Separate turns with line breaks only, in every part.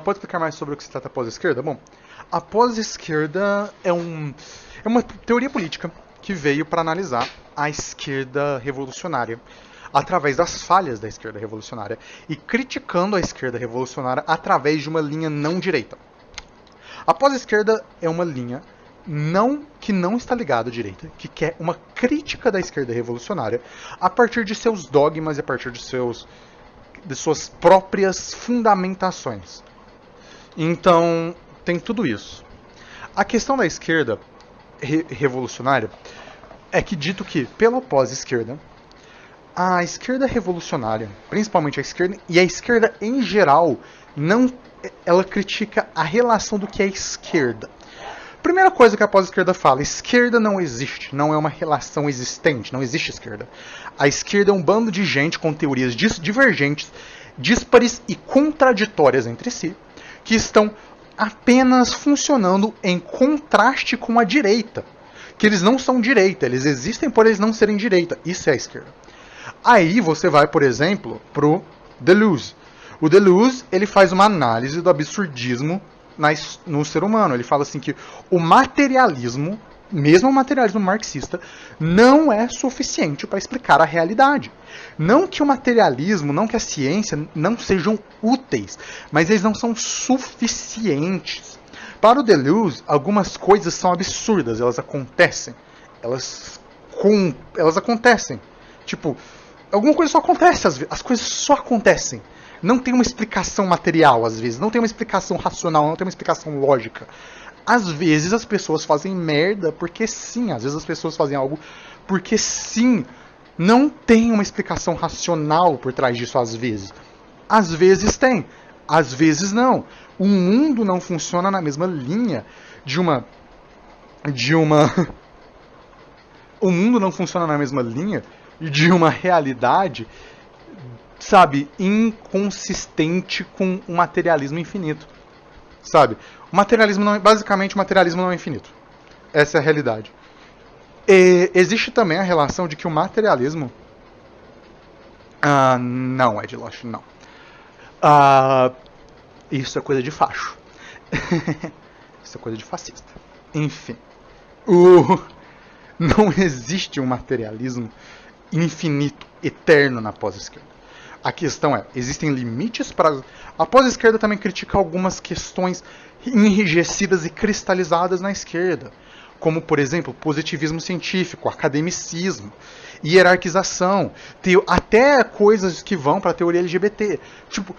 Pode explicar mais sobre o que se trata a pós-esquerda? Bom, a pós-esquerda é uma teoria política que veio para analisar a esquerda revolucionária através das falhas da esquerda revolucionária e criticando a esquerda revolucionária através de uma linha não direita. A pós-esquerda é uma linha que não está ligada à direita, que quer uma crítica da esquerda revolucionária a partir de seus dogmas e a partir de suas próprias fundamentações. Então, tem tudo isso. A questão da esquerda revolucionária é que dito que, pela pós-esquerda, a esquerda revolucionária, principalmente a esquerda, e a esquerda em geral, ela critica a relação do que é esquerda. Primeira coisa que a pós-esquerda fala, esquerda não existe, não é uma relação existente, não existe esquerda. A esquerda é um bando de gente com teorias divergentes, díspares e contraditórias entre si, que estão apenas funcionando em contraste com a direita. Que eles não são direita, eles existem por eles não serem direita. Isso é a esquerda. Aí você vai, por exemplo, pro Deleuze. O Deleuze, ele faz uma análise do absurdismo no ser humano. Ele fala assim que o materialismo, mesmo o materialismo marxista, não é suficiente para explicar a realidade. Não que o materialismo, não que a ciência não sejam úteis, mas eles não são suficientes. Para o Deleuze, algumas coisas são absurdas, elas acontecem. Elas acontecem. Tipo, alguma coisa só acontece, as coisas só acontecem. Não tem uma explicação material, às vezes. Não tem uma explicação racional, não tem uma explicação lógica. Às vezes as pessoas fazem merda porque sim. Às vezes as pessoas fazem algo porque sim. Não tem uma explicação racional por trás disso, às vezes. Às vezes tem. Às vezes não. O mundo não funciona na mesma linha O mundo não funciona na mesma linha de uma realidade, sabe, inconsistente com o materialismo infinito, sabe? Basicamente, o materialismo não é infinito. Essa é a realidade. E existe também a relação de que o materialismo... não, Ed Lost, não. Isso é coisa de facho. Isso é coisa de fascista. Enfim. Não existe um materialismo infinito, eterno na pós-esquerda. A questão é, existem limites para... A pós-esquerda também critica algumas questões enrijecidas e cristalizadas na esquerda, como, por exemplo, positivismo científico, academicismo, hierarquização, até coisas que vão para a teoria LGBT. Tipo,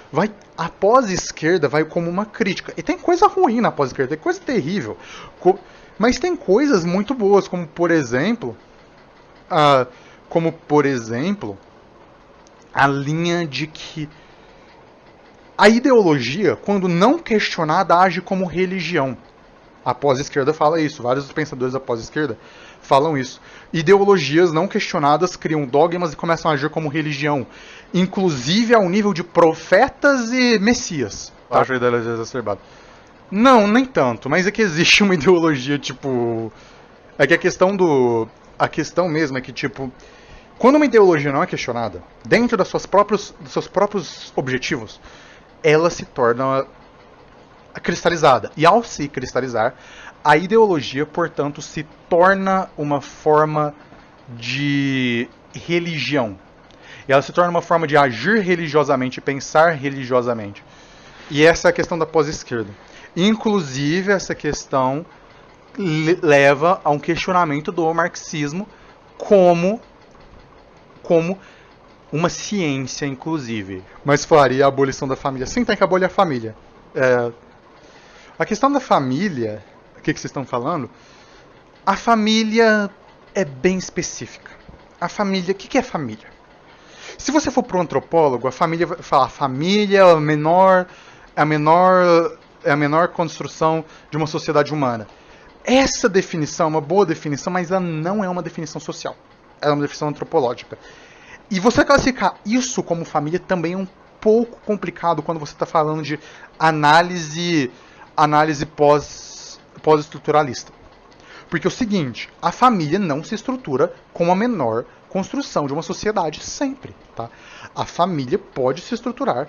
a pós-esquerda vai como uma crítica. E tem coisa ruim na pós-esquerda, tem coisa terrível. Mas tem coisas muito boas, como por exemplo, a linha de que a ideologia, quando não questionada, age como religião. A pós-esquerda fala isso, vários dos pensadores da pós-esquerda falam isso. Ideologias não questionadas criam dogmas e começam a agir como religião, inclusive ao nível de profetas e messias. Tá? Acho a ideologia exacerbada. Não, nem tanto, mas é que existe uma ideologia, tipo... É que a questão mesmo é que, tipo... Quando uma ideologia não é questionada, dentro dos seus próprios objetivos, ela se torna cristalizada. E ao se cristalizar, a ideologia, portanto, se torna uma forma de religião. E ela se torna uma forma de agir religiosamente, pensar religiosamente. E essa é a questão da pós-esquerda. Inclusive, essa questão leva a um questionamento do marxismo como uma ciência, inclusive. Mas faria a abolição da família. Sim, tem que abolir a família. A questão da família, o que vocês estão falando? A família é bem específica. A família, o que é família? Se você for para um antropólogo, a família vai falar: a família é a menor construção de uma sociedade humana. Essa definição é uma boa definição, mas ela não é uma definição social. Ela é uma definição antropológica. E você classificar isso como família também é um pouco complicado quando você está falando de análise pós-estruturalista. Porque é o seguinte, a família não se estrutura com a menor construção de uma sociedade sempre. Tá? A família pode se estruturar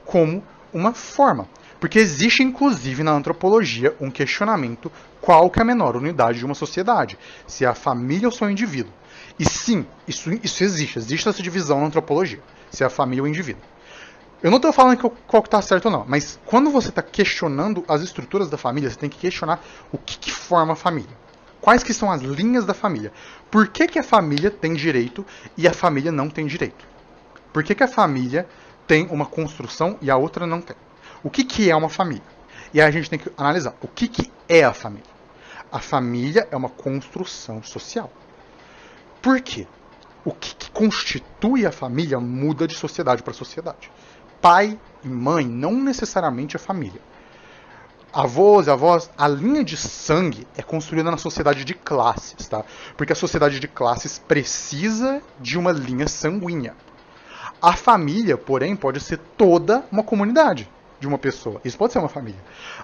como uma forma. Porque existe, inclusive, na antropologia, um questionamento qual que é a menor unidade de uma sociedade, se é a família ou se é o indivíduo. E sim, isso existe essa divisão na antropologia, se é a família ou o indivíduo. Eu não estou falando qual que está certo ou não, mas quando você está questionando as estruturas da família, você tem que questionar o que forma a família. Quais que são as linhas da família? Por que a família tem direito e a família não tem direito? Por que a família tem uma construção e a outra não tem? O que é uma família? E aí a gente tem que analisar o que é a família. A família é uma construção social. Por quê? O que constitui a família muda de sociedade para sociedade. Pai e mãe não necessariamente é família. Avós e avós, a linha de sangue é construída na sociedade de classes, tá? Porque a sociedade de classes precisa de uma linha sanguínea. A família, porém, pode ser toda uma comunidade de uma pessoa. Isso pode ser uma família.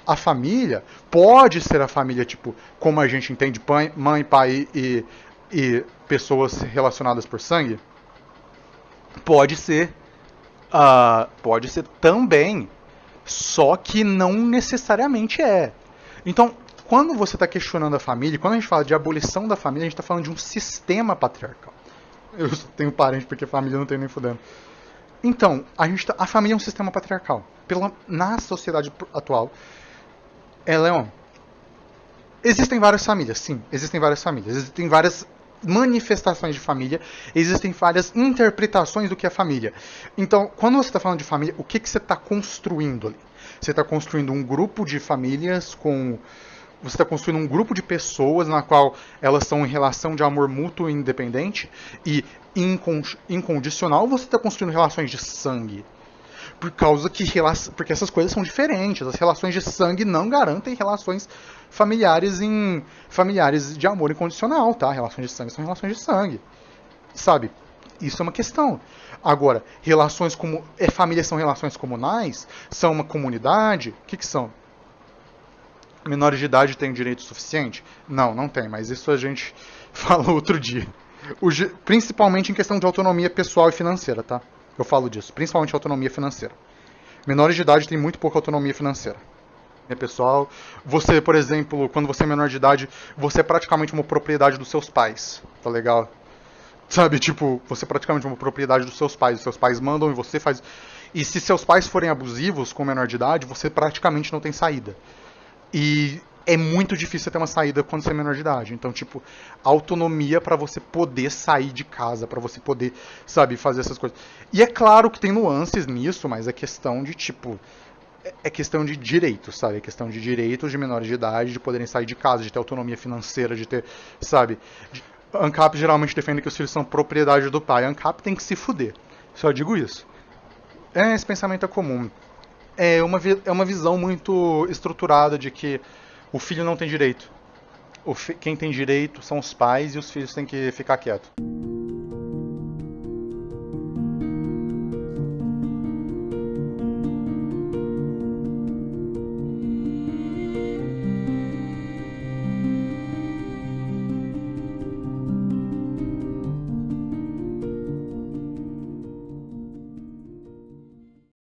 A família pode ser a família, tipo, como a gente entende, mãe, pai e pessoas relacionadas por sangue. Pode ser também, só que não necessariamente é. Então, quando você está questionando a família, quando a gente fala de abolição da família, a gente está falando de um sistema patriarcal. Eu tenho parente porque família não tem nem fudendo. Então, a família é um sistema patriarcal. Na sociedade atual, existem várias famílias, sim, existem várias famílias, existem várias manifestações de família, existem várias interpretações do que é família. Então, quando você está falando de família, o que você está construindo ali? Você está construindo um grupo de famílias você está construindo um grupo de pessoas na qual elas são em relação de amor mútuo e independente e incondicional, ou você está construindo relações de sangue? Porque essas coisas são diferentes. As relações de sangue não garantem relações familiares de amor incondicional, tá? Relações de sangue são relações de sangue. Sabe? Isso é uma questão. Agora, famílias são relações comunais? São uma comunidade? O que são? Menores de idade têm direito suficiente? Não tem, mas isso a gente fala outro dia. Principalmente em questão de autonomia pessoal e financeira, tá? Eu falo disso, principalmente autonomia financeira. Menores de idade têm muito pouca autonomia financeira. Pessoal, você, por exemplo, quando você é menor de idade, você é praticamente uma propriedade dos seus pais, tá legal? Sabe, tipo, você é praticamente uma propriedade dos seus pais mandam e você faz... E se seus pais forem abusivos com menor de idade, você praticamente não tem saída. E é muito difícil ter uma saída quando você é menor de idade. Então, tipo, autonomia para você poder sair de casa, para você poder, sabe, fazer essas coisas. E é claro que tem nuances nisso, mas é questão de, tipo... É questão de direitos, sabe? É questão de direitos de menores de idade, de poderem sair de casa, de ter autonomia financeira, de ter, sabe? A ANCAP geralmente defende que os filhos são propriedade do pai. A ANCAP tem que se fuder. Só digo isso. Esse pensamento é comum. É uma visão muito estruturada de que o filho não tem direito. Quem tem direito são os pais e os filhos têm que ficar quietos.